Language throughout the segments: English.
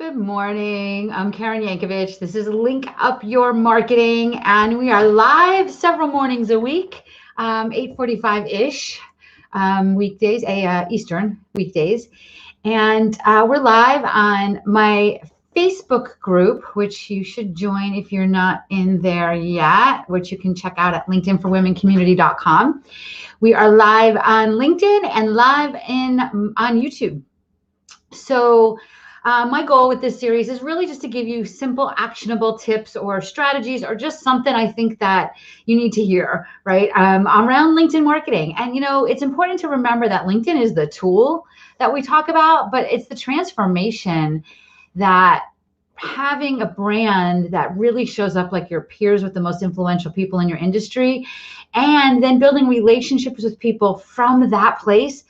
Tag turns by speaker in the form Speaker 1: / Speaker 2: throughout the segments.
Speaker 1: Good morning. I'm Karen Yankovich. This is Link Up Your Marketing, and we are live several mornings a week, 8:45-ish weekdays, Eastern weekdays. And we're live on my Facebook group, which you should join if you're not in there yet, which you can check out at linkedinforwomencommunity.com. We are live on LinkedIn and live on YouTube. So my goal with this series is really just to give you simple, actionable tips or strategies or just something I think that you need to hear, right? Around LinkedIn marketing. And, it's important to remember that LinkedIn is the tool that we talk about, but it's the transformation that having a brand that really shows up like your peers with the most influential people in your industry, and then building relationships with people from that place.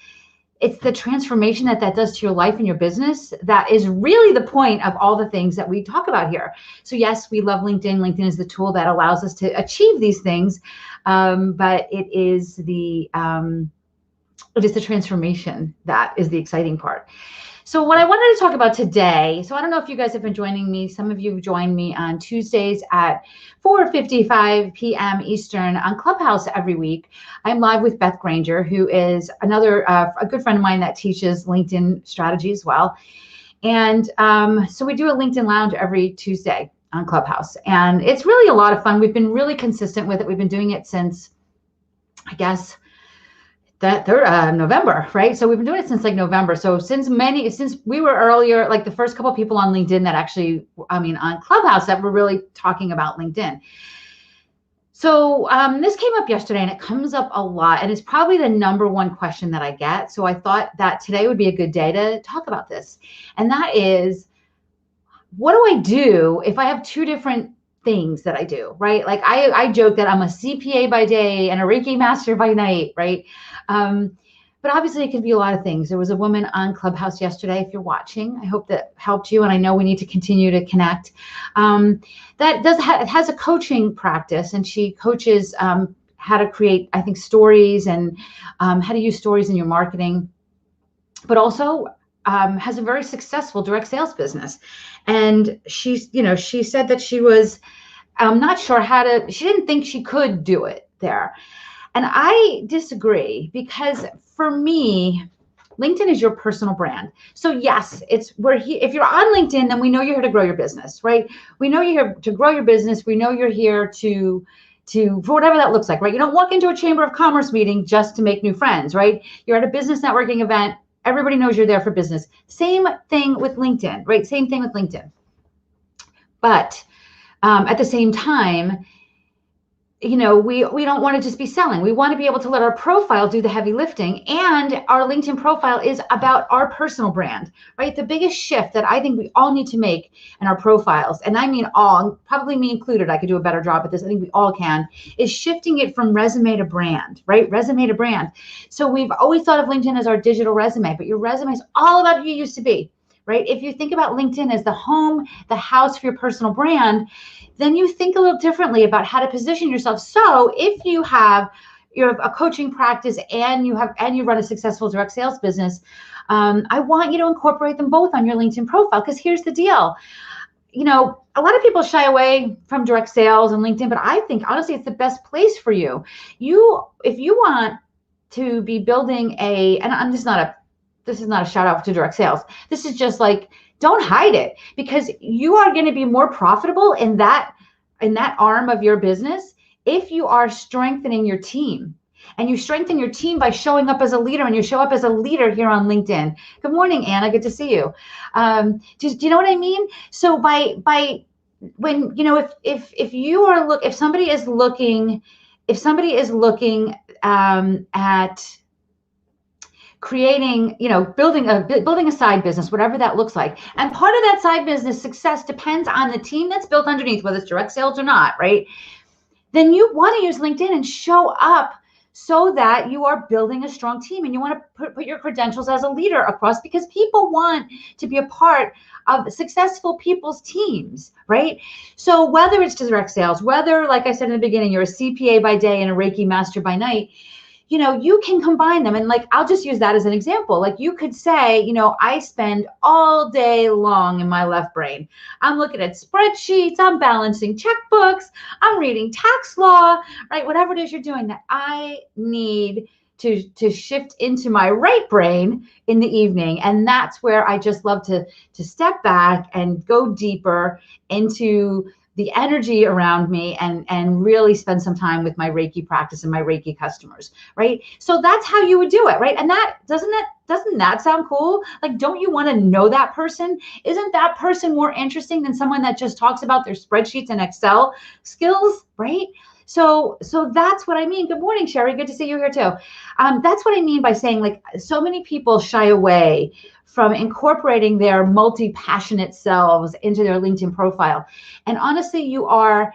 Speaker 1: It's the transformation that does to your life and your business that is really the point of all the things that we talk about here. So yes, we love LinkedIn. LinkedIn is the tool that allows us to achieve these things, but it is the transformation that is the exciting part. So what I wanted to talk about today, so I don't know if you guys have been joining me. Some of you join me on Tuesdays at 4:55 p.m. Eastern on Clubhouse every week. I'm live with Beth Granger, who is another a good friend of mine that teaches LinkedIn strategy as well. And so we do a LinkedIn Lounge every Tuesday on Clubhouse. And it's really a lot of fun. We've been really consistent with it. We've been doing it since, I guess, November, right? So we've been doing it since like November. So since we were earlier, like the first couple of people on LinkedIn that actually, on Clubhouse that were really talking about LinkedIn. So this came up yesterday and it comes up a lot and it's probably the number one question that I get. So I thought that today would be a good day to talk about this. And that is, what do I do if I have two different things that I do, right? Like I joke that I'm a CPA by day and a Reiki master by night, right? But obviously it could be a lot of things. There was a woman on Clubhouse yesterday, if you're watching, I hope that helped you. And I know we need to continue to connect. That has a coaching practice, and she coaches how to create, I think, stories and how to use stories in your marketing, but also has a very successful direct sales business. And she said that she was not sure she didn't think she could do it there. And I disagree, because for me, LinkedIn is your personal brand. So yes, if you're on LinkedIn, then we know you're here to grow your business, right? We know you're here to grow your business. We know you're here to for whatever that looks like, right? You don't walk into a Chamber of Commerce meeting just to make new friends, right? You're at a business networking event. Everybody knows you're there for business. Same thing with LinkedIn, right? Same thing with LinkedIn. But at the same time, we don't want to just be selling. We want to be able to let our profile do the heavy lifting, and our LinkedIn profile is about our personal brand, right? The biggest shift that I think we all need to make in our profiles, and I mean all, probably me included, I could do a better job at this, I think we all can, is shifting it from resume to brand, right? Resume to brand. So we've always thought of LinkedIn as our digital resume, but your resume is all about who you used to be, right? If you think about LinkedIn as the home, the house for your personal brand, then you think a little differently about how to position yourself. So if you have a coaching practice and you run a successful direct sales business, I want you to incorporate them both on your LinkedIn profile. Because here's the deal. A lot of people shy away from direct sales and LinkedIn, but I think honestly it's the best place for you. If you want to be building and this is not a shout out to direct sales. This is just like, don't hide it, because you are going to be more profitable in that arm of your business if you are strengthening your team. And you strengthen your team by showing up as a leader, and you show up as a leader here on LinkedIn. Good morning, Anna. Good to see you. Do you know what I mean? So when if somebody is looking at creating, building a side business, whatever that looks like. And part of that side business success depends on the team that's built underneath, whether it's direct sales or not, right? Then you want to use LinkedIn and show up so that you are building a strong team, and you want to put your credentials as a leader across, because people want to be a part of successful people's teams, right? So whether it's direct sales, whether, like I said in the beginning, you're a CPA by day and a Reiki master by night, you can combine them. And like, I'll just use that as an example. Like you could say, I spend all day long in my left brain. I'm looking at spreadsheets, I'm balancing checkbooks, I'm reading tax law, right? Whatever it is you're doing, that I need to shift into my right brain in the evening. And that's where I just love to step back and go deeper into the energy around me and really spend some time with my Reiki practice and my Reiki customers, right? So that's how you would do it, right? And doesn't that sound cool? Like, don't you want to know that person? Isn't that person more interesting than someone that just talks about their spreadsheets and Excel skills, right? So that's what I mean. Good morning, Sherry. Good to see you here too. That's what I mean by saying, like, so many people shy away from incorporating their multi-passionate selves into their LinkedIn profile. And honestly, you are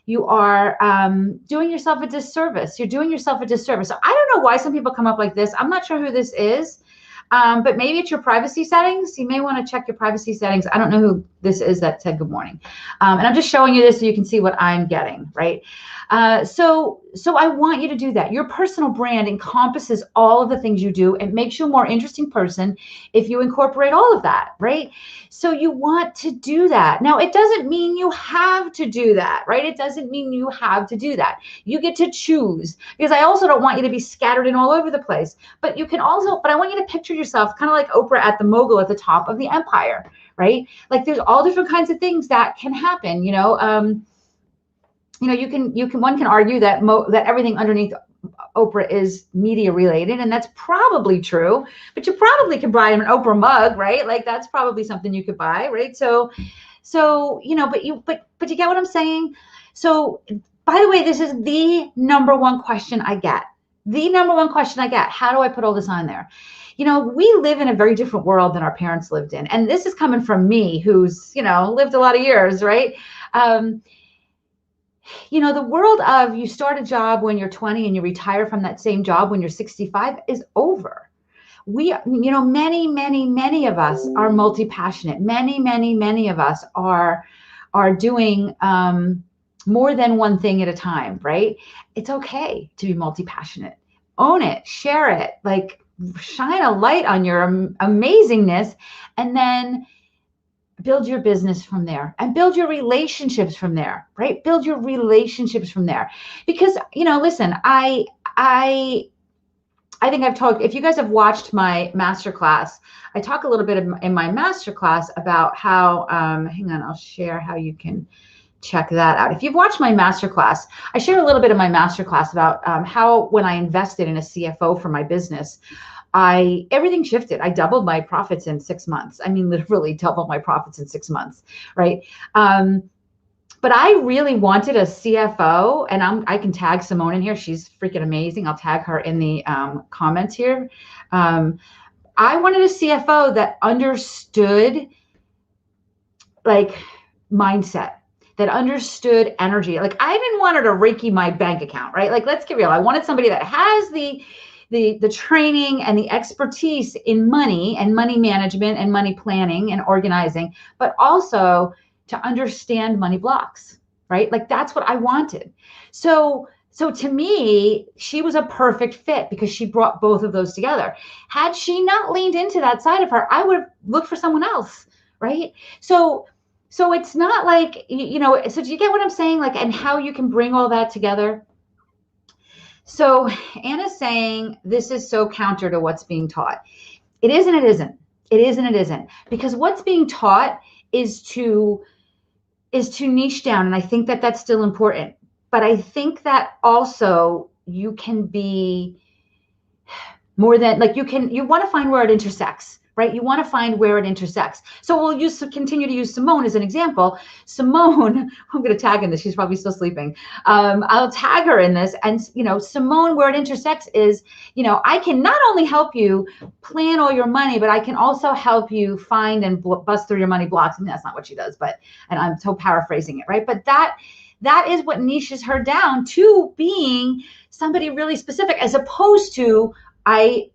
Speaker 1: doing yourself a disservice. You're doing yourself a disservice. So I don't know why some people come up like this. I'm not sure who this is, but maybe it's your privacy settings. You may want to check your privacy settings. I don't know who this is that said good morning. And I'm just showing you this so you can see what I'm getting, right? So I want you to do that. Your personal brand encompasses all of the things you do. It makes you a more interesting person if you incorporate all of that, right? So you want to do that. Now, it doesn't mean you have to do that, right? It doesn't mean you have to do that. You get to choose, because I also don't want you to be scattered in all over the place. But I want you to picture yourself kind of like Oprah at the mogul at the top of the empire, right? Like, there's all different kinds of things that can happen, one can argue that that everything underneath Oprah is media related, and that's probably true, but you probably can buy an Oprah mug, right? Like, that's probably something you could buy, right? So but you get what I'm saying? So, by the way, this is the number one question I get. How do I put all this on there? We live in a very different world than our parents lived in. And this is coming from me, who's, lived a lot of years, right? The world of you start a job when you're 20 and you retire from that same job when you're 65 is over. Many of us are multi-passionate. Many of us are doing more than one thing at a time, right? It's okay to be multi-passionate. Own it, share it, like, shine a light on your amazingness, and then build your business from there and build your relationships from there, right? Build your relationships from there. Because, listen, I think I've talked, if you guys have watched my masterclass, I talk a little bit in my masterclass about how, hang on, I'll share how you can check that out. If you've watched my masterclass, I shared a little bit of my masterclass about how when I invested in a CFO for my business, everything shifted. I doubled my profits in 6 months. I mean, literally doubled my profits in 6 months, right? But I really wanted a CFO, and I can tag Simone in here. She's freaking amazing. I'll tag her in the comments here. I wanted a CFO that understood, like, mindset, that understood energy. Like, I didn't want her to Reiki my bank account, right? Like, let's get real. I wanted somebody that has the training and the expertise in money and money management and money planning and organizing, but also to understand money blocks, right? Like, that's what I wanted. So to me, she was a perfect fit because she brought both of those together. Had she not leaned into that side of her, I would have looked for someone else, right? So it's not like, so do you get what I'm saying? Like, and how you can bring all that together? So Anna's saying this is so counter to what's being taught. It is and it isn't. It is and it isn't. Because what's being taught is to niche down. And I think that that's still important. But I think that also you can be more than, like, you want to find where it intersects, right? You want to find where it intersects. So we'll continue to use Simone as an example. Simone, I'm going to tag in this. She's probably still sleeping. I'll tag her in this. And, Simone, where it intersects is, I can not only help you plan all your money, but I can also help you find and bust through your money blocks. I mean, that's not what she does, and I'm so paraphrasing it, right? But that is what niches her down to being somebody really specific, as opposed to I'm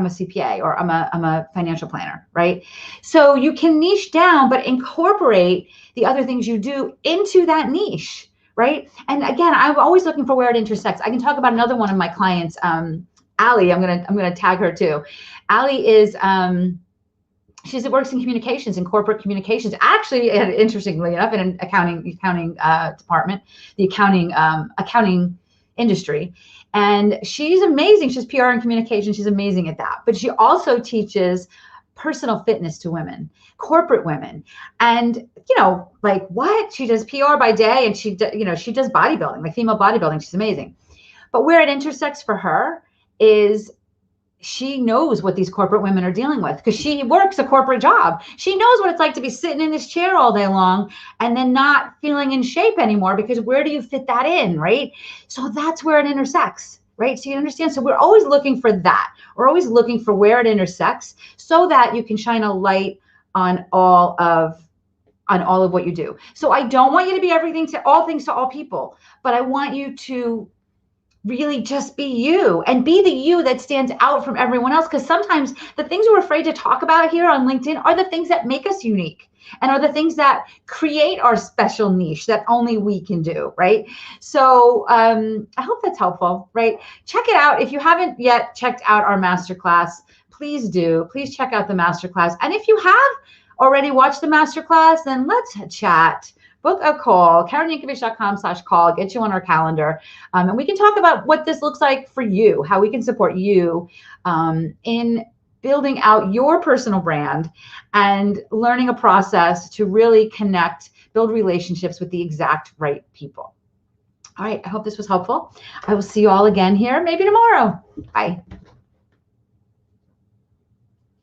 Speaker 1: a CPA, or I'm a financial planner, right? So you can niche down, but incorporate the other things you do into that niche, right? And again, I'm always looking for where it intersects. I can talk about another one of my clients, Allie. I'm gonna tag her too. Allie is she works in communications, in corporate communications. Actually, interestingly enough, in an accounting department, the accounting industry. And she's amazing. She's PR and communication. She's amazing at that. But she also teaches personal fitness to women, corporate women. And, you know, like what? She does PR by day, and she does bodybuilding, like female bodybuilding. She's amazing. But where it intersects for her is she knows what these corporate women are dealing with because she works a corporate job. She knows what it's like to be sitting in this chair all day long and then not feeling in shape anymore, because where do you fit that in, right? So that's where it intersects, right? So you understand? So we're always looking for that. We're always looking for where it intersects so that you can shine a light on all of what you do. So I don't want you to be everything to all things to all people, but I want you to really just be you and be the you that stands out from everyone else. Because sometimes the things we're afraid to talk about here on LinkedIn are the things that make us unique and are the things that create our special niche that only we can do, right? So I hope that's helpful, right? Check it out. If you haven't yet checked out our masterclass, please do. Please check out the masterclass. And if you have already watched the masterclass, then let's chat. Book a call, KarenYankovich.com/call, get you on our calendar. And we can talk about what this looks like for you, how we can support you in building out your personal brand and learning a process to really connect, build relationships with the exact right people. All right, I hope this was helpful. I will see you all again here, maybe tomorrow. Bye.